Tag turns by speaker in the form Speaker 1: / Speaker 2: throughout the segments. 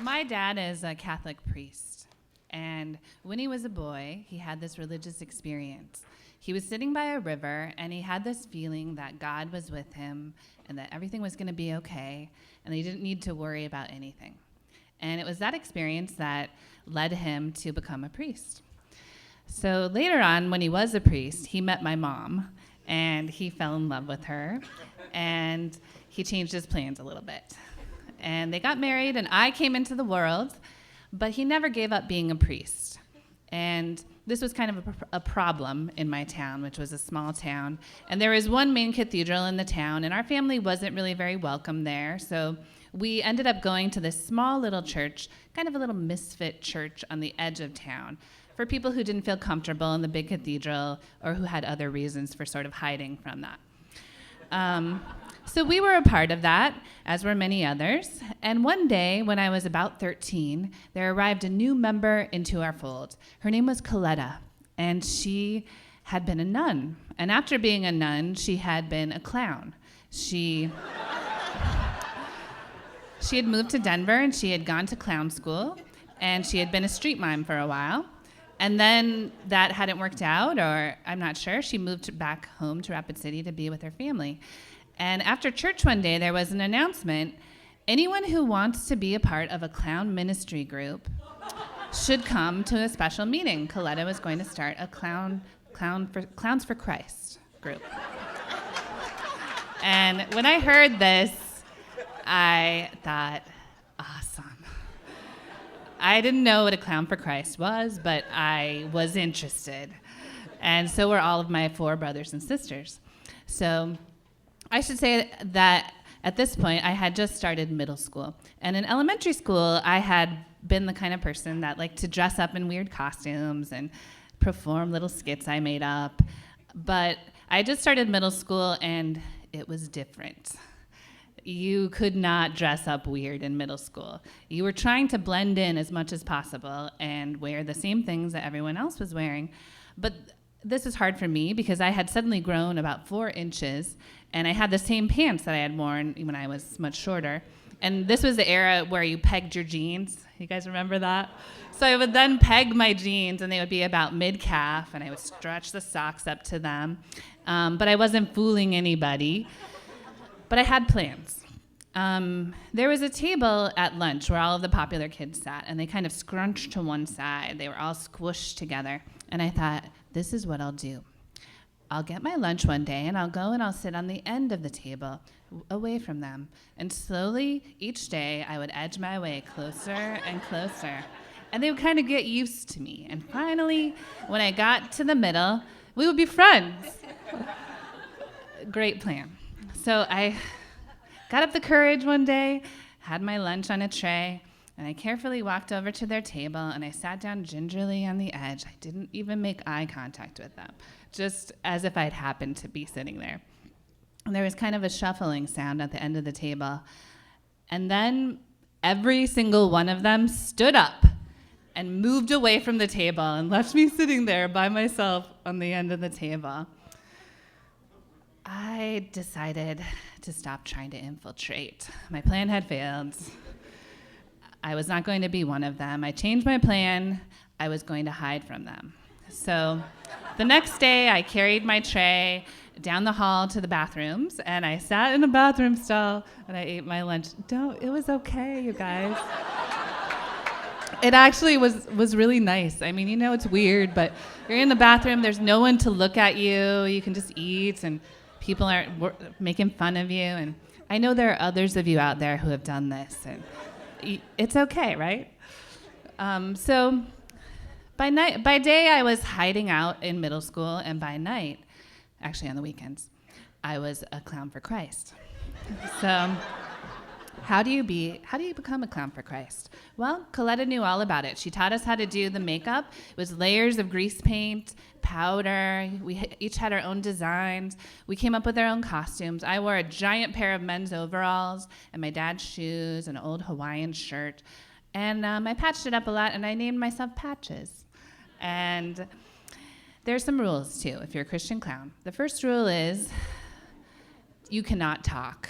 Speaker 1: my dad is a Catholic priest, and when he was a boy, he had this religious experience. He was sitting by a river, and he had this feeling that God was with him and that everything was going to be okay, and he didn't need to worry about anything. And it was that experience that led him to become a priest. So later on, when he was a priest, he met my mom, and he fell in love with her, and he changed his plans a little bit. And they got married, and I came into the world, but he never gave up being a priest. And this was kind of a problem in my town, which was a small town. And there was one main cathedral in the town, and our family wasn't really very welcome there. So we ended up going to this small little church, kind of a little misfit church on the edge of town, for people who didn't feel comfortable in the big cathedral or who had other reasons for sort of hiding from that. So we were a part of that, as were many others. And one day, when I was about 13, there arrived a new member into our fold. Her name was Coletta, and she had been a nun. And after being a nun, she had been a clown. She had moved to Denver, and she had gone to clown school, and she had been a street mime for a while. And then that hadn't worked out, or I'm not sure. She moved back home to Rapid City to be with her family. And after church one day, there was an announcement. Anyone who wants to be a part of a clown ministry group should come to a special meeting. Coletta was going to start a Clowns for Christ group. And when I heard this, I thought, awesome. I didn't know what a Clown for Christ was, but I was interested. And so were all of my 4 brothers and sisters. So I should say that at this point, I had just started middle school. And in elementary school, I had been the kind of person that liked to dress up in weird costumes and perform little skits I made up. But I just started middle school, and it was different. You could not dress up weird in middle school. You were trying to blend in as much as possible and wear the same things that everyone else was wearing. But this was hard for me because I had suddenly grown about 4 inches, and I had the same pants that I had worn when I was much shorter. And this was the era where you pegged your jeans. You guys remember that? So I would then peg my jeans, and they would be about mid-calf, and I would stretch the socks up to them. But I wasn't fooling anybody. But I had plans. There was a table at lunch where all of the popular kids sat, and they kind of scrunched to one side. They were all squished together. And I thought, this is what I'll do. I'll get my lunch one day, and I'll go and I'll sit on the end of the table, away from them. And slowly, each day, I would edge my way closer and closer. And they would kind of get used to me. And finally, when I got to the middle, we would be friends. Great plan. So I got up the courage one day, had my lunch on a tray, and I carefully walked over to their table, and I sat down gingerly on the edge. I didn't even make eye contact with them, just as if I'd happened to be sitting there. And there was kind of a shuffling sound at the end of the table. And then every single one of them stood up and moved away from the table and left me sitting there by myself on the end of the table. I decided to stop trying to infiltrate. My plan had failed. I was not going to be one of them. I changed my plan. I was going to hide from them. So the next day, I carried my tray down the hall to the bathrooms, and I sat in a bathroom stall, and I ate my lunch. It was okay, you guys. It actually was really nice. I mean, it's weird, but you're in the bathroom. There's no one to look at you. You can just eat, and people aren't making fun of you. And I know there are others of you out there who have done this, and it's okay, right? So by day, I was hiding out in middle school, and by night, actually on the weekends, I was a clown for Christ. So how do you become a clown for Christ? Well, Coletta knew all about it. She taught us how to do the makeup. It was layers of grease paint, powder. We each had our own designs. We came up with our own costumes. I wore a giant pair of men's overalls and my dad's shoes, an old Hawaiian shirt. And I patched it up a lot, and I named myself Patches. And there's some rules, too, if you're a Christian clown. The first rule is you cannot talk.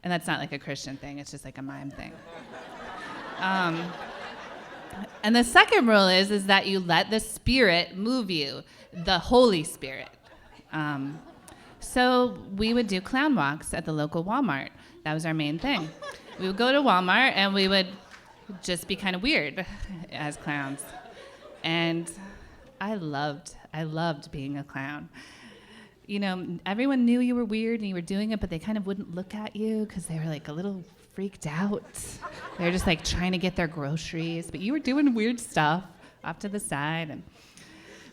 Speaker 1: And that's not like a Christian thing. It's just like a mime thing. And the second rule is that you let the Spirit move you, the Holy Spirit. So we would do clown walks at the local Walmart. That was our main thing. We would go to Walmart and we would just be kind of weird as clowns. And I loved being a clown. You know, everyone knew you were weird and you were doing it, but they kind of wouldn't look at you because they were like a little freaked out. They were just like trying to get their groceries, but you were doing weird stuff off to the side. And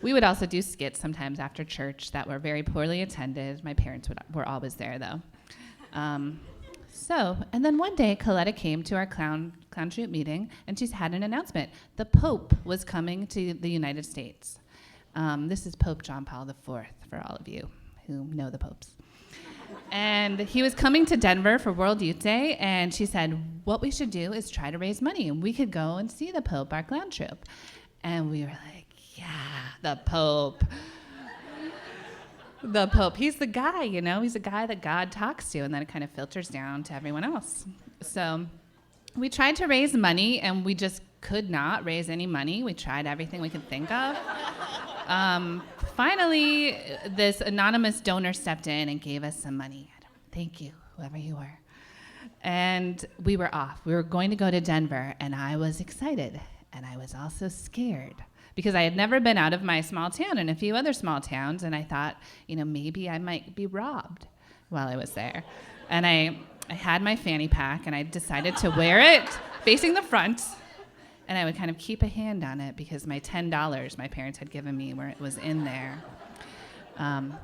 Speaker 1: we would also do skits sometimes after church that were very poorly attended. My parents were always there, though. And then one day, Coletta came to our clown troupe meeting, and she's had an announcement. The Pope was coming to the United States. This is Pope John Paul IV, for all of you who know the popes. And he was coming to Denver for World Youth Day, and she said, what we should do is try to raise money, and we could go and see the Pope, our clown troupe. And we were like, yeah, the Pope. The Pope. He's the guy, you know? He's the guy that God talks to, and then it kind of filters down to everyone else. So we tried to raise money, and we just could not raise any money. We tried everything we could think of. Finally, this anonymous donor stepped in and gave us some money. Thank you, whoever you were. And we were off. We were going to go to Denver, and I was excited, and I was also scared because I had never been out of my small town and a few other small towns, and I thought, you know, maybe I might be robbed while I was there. And I had my fanny pack, and I decided to wear it facing the front, and I would kind of keep a hand on it because my $10 my parents had given me where it was in there. And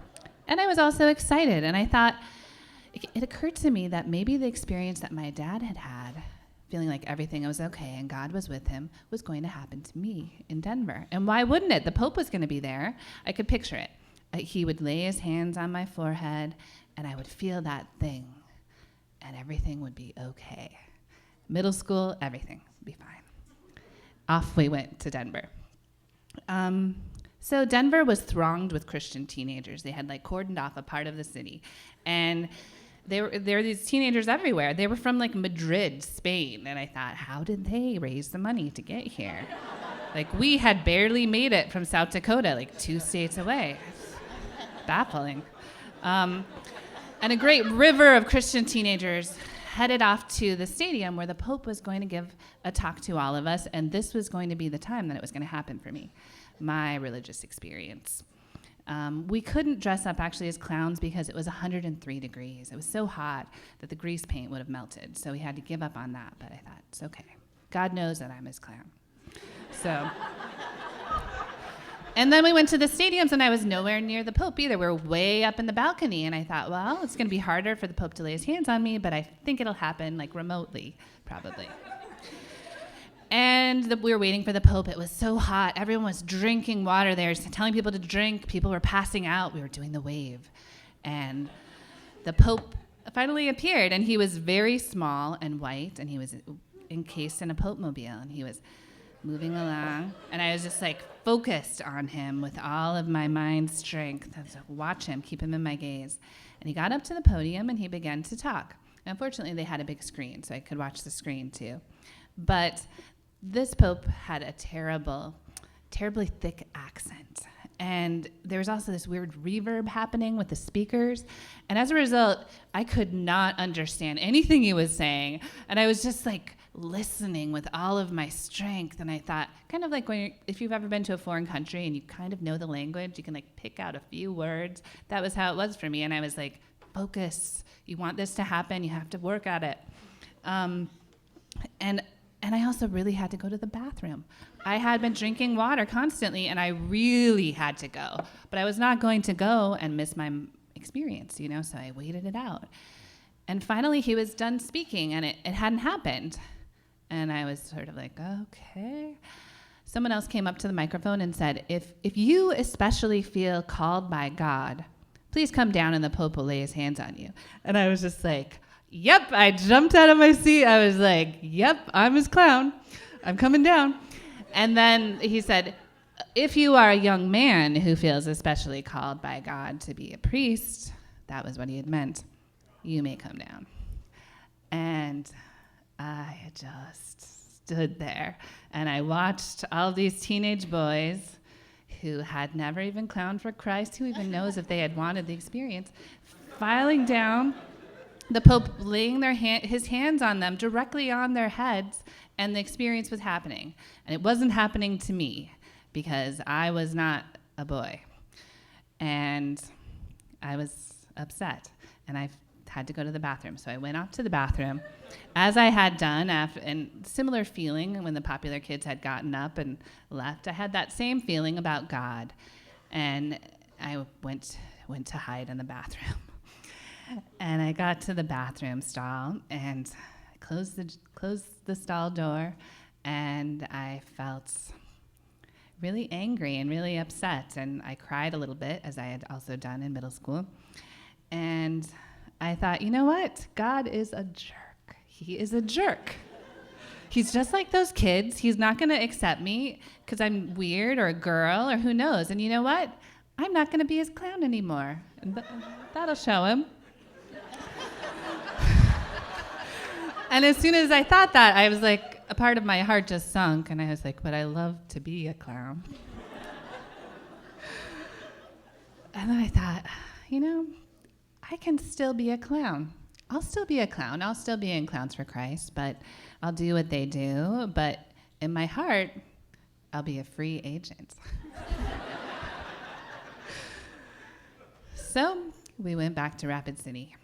Speaker 1: I was also excited, and I thought, it occurred to me that maybe the experience that my dad had, feeling like everything was okay and God was with him, was going to happen to me in Denver. And why wouldn't it? The Pope was going to be there. I could picture it. He would lay his hands on my forehead, and I would feel that thing, and everything would be okay. Middle school, everything would be fine. Off we went to Denver. So Denver was thronged with Christian teenagers. They had like cordoned off a part of the city. And there were these teenagers everywhere. They were from like Madrid, Spain. And I thought, how did they raise the money to get here? Like we had barely made it from South Dakota, like 2 states away. Baffling. And a great river of Christian teenagers headed off to the stadium where the Pope was going to give a talk to all of us, and this was going to be the time that it was going to happen for me, my religious experience. We couldn't dress up actually as clowns because it was 103 degrees. It was so hot that the grease paint would have melted, so we had to give up on that, but I thought, it's okay. God knows that I'm his clown. So, and then we went to the stadiums, and I was nowhere near the Pope either. We were way up in the balcony, and I thought, well, it's going to be harder for the Pope to lay his hands on me, but I think it'll happen, like, remotely, probably. And we were waiting for the Pope. It was so hot. Everyone was drinking water there, telling people to drink. People were passing out. We were doing the wave. And the Pope finally appeared, and he was very small and white, and he was encased in a Pope-mobile, and he was moving along, and I was just like focused on him with all of my mind's strength. I was like, watch him, keep him in my gaze. And he got up to the podium and he began to talk. Unfortunately, they had a big screen, so I could watch the screen too. But this Pope had a terribly thick accent. And there was also this weird reverb happening with the speakers. And as a result, I could not understand anything he was saying. And I was just like listening with all of my strength. And I thought, kind of like if you've ever been to a foreign country and you kind of know the language, you can like pick out a few words. That was how it was for me. And I was like, focus. You want this to happen, you have to work at it. And I also really had to go to the bathroom. I had been drinking water constantly, and I really had to go. But I was not going to go and miss my experience, you know, so I waited it out. And finally, he was done speaking, and it hadn't happened. And I was sort of like, okay. Someone else came up to the microphone and said, if you especially feel called by God, please come down and the Pope will lay his hands on you. And I was just like, yep, I jumped out of my seat. I was like, yep, I'm his clown. I'm coming down. And then he said, if you are a young man who feels especially called by God to be a priest, that was what he had meant, you may come down. And I just stood there and I watched all these teenage boys who had never even clowned for Christ, who even knows if they had wanted the experience, filing down, the Pope laying his hands on them directly on their heads, and the experience was happening. And it wasn't happening to me because I was not a boy. And I was upset, and I had to go to the bathroom. So I went off to the bathroom, as I had done, and similar feeling when the popular kids had gotten up and left. I had that same feeling about God, and I went to hide in the bathroom. And I got to the bathroom stall and closed the stall door, and I felt really angry and really upset, and I cried a little bit, as I had also done in middle school. And I thought, you know what? God is a jerk. He is a jerk. He's just like those kids. He's not going to accept me because I'm weird or a girl or who knows. And you know what? I'm not going to be his clown anymore. And that'll show him. And as soon as I thought that, I was like, a part of my heart just sunk. And I was like, but I love to be a clown. And then I thought, you know, I can still be a clown. I'll still be a clown. I'll still be in Clowns for Christ, but I'll do what they do. But in my heart, I'll be a free agent. So we went back to Rapid City,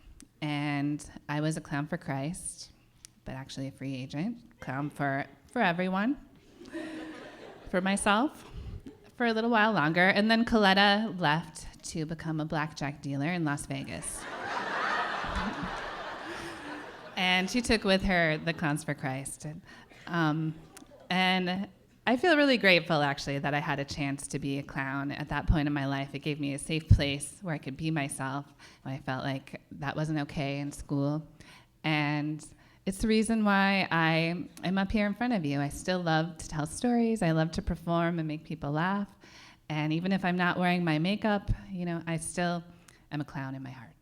Speaker 1: and I was a clown for Christ, but actually a free agent, clown for everyone, for myself, for a little while longer. And then Coletta left to become a blackjack dealer in Las Vegas. And she took with her the Clowns for Christ. And I feel really grateful, actually, that I had a chance to be a clown at that point in my life. It gave me a safe place where I could be myself when I felt like that wasn't okay in school. And it's the reason why I am up here in front of you. I still love to tell stories. I love to perform and make people laugh. And even if I'm not wearing my makeup, you know, I still am a clown in my heart.